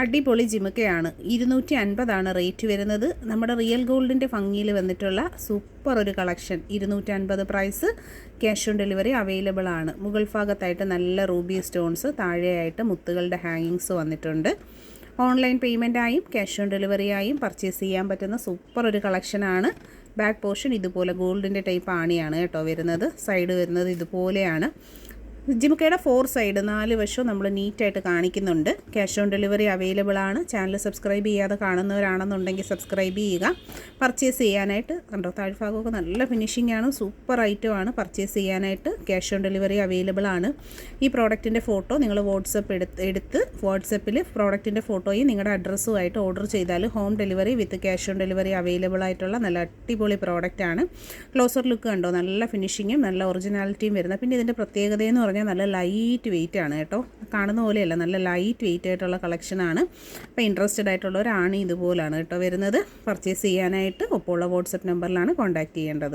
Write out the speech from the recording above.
അടിപൊളി ജിമിക്കയാണ്. 250 റേറ്റ് വരുന്നത്. നമ്മുടെ റിയൽ ഗോൾഡിൻ്റെ ഭംഗിയിൽ വന്നിട്ടുള്ള സൂപ്പർ ഒരു collection. 250 price. Cash on delivery available ആണ്. മുകൾ ഭാഗത്തായിട്ട് നല്ല റൂബി സ്റ്റോൺസ്, താഴെയായിട്ട് മുത്തുകളുടെ ഹാങ്ങിങ്സ് വന്നിട്ടുണ്ട്. ഓൺലൈൻ പേയ്മെൻറ്റായും ക്യാഷ് ഓൺ ഡെലിവറിയായും പർച്ചേസ് ചെയ്യാൻ പറ്റുന്ന സൂപ്പർ ഒരു കളക്ഷനാണ്. ബാക്ക് പോർഷൻ ഇതുപോലെ ഗോൾഡിൻ്റെ ടൈപ്പ് ആണിയാണ് കേട്ടോ വരുന്നത്. സൈഡ് വരുന്നത് ഇതുപോലെയാണ്. ജിമിക്കയുടെ 4 സൈഡ് 4 വശവും നമ്മൾ നീറ്റായിട്ട് കാണിക്കുന്നുണ്ട്. ക്യാഷ് ഓൺ ഡെലിവറി അവൈലബിൾ ആണ്. ചാനൽ സബ്സ്ക്രൈബ് ചെയ്യാതെ കാണുന്നവരാണെന്നുണ്ടെങ്കിൽ സബ്സ്ക്രൈബ് ചെയ്യുക. പർച്ചേസ് ചെയ്യാനായിട്ട് കണ്ടോ, താഴ്ഭാഗമൊക്കെ നല്ല ഫിനിഷിംഗ് ആണ്. സൂപ്പർ ഐറ്റമാണ്. പർച്ചേസ് ചെയ്യാനായിട്ട് ക്യാഷ് ഓൺ ഡെലിവറി അവൈലബിൾ ആണ്. ഈ പ്രോഡക്റ്റിൻ്റെ ഫോട്ടോ നിങ്ങൾ വാട്സപ്പിൽ പ്രോഡക്റ്റിൻ്റെ ഫോട്ടോയും നിങ്ങളുടെ അഡ്രസ്സുമായിട്ട് ഓർഡർ ചെയ്താൽ home delivery with cash on delivery available ആയിട്ടുള്ള നല്ല അടിപൊളി പ്രോഡക്റ്റാണ്. ക്ലോസർ ലുക്ക് കണ്ടോ, നല്ല ഫിനിഷിങ്ങും നല്ല ഒറിജിനാലിറ്റിയും വരുന്നത്. പിന്നെ ഇതിൻ്റെ പ്രത്യേകതയെന്ന് പറഞ്ഞാൽ നല്ല ലൈറ്റ് വെയിറ്റ് ആണ് കേട്ടോ. കാണുന്ന പോലെയല്ല, നല്ല ലൈറ്റ് വെയിറ്റ് ആയിട്ടുള്ള കളക്ഷനാണ്. അപ്പോൾ ഇൻട്രസ്റ്റഡ് ആയിട്ടുള്ളവരാണ് ഇതുപോലാണ് കേട്ടോ വരുന്നത്. പർച്ചേസ് ചെയ്യാനായിട്ട് ഒപ്പമുള്ള വാട്സപ്പ് നമ്പറിലാണ് കോൺടാക്റ്റ് ചെയ്യേണ്ടത്.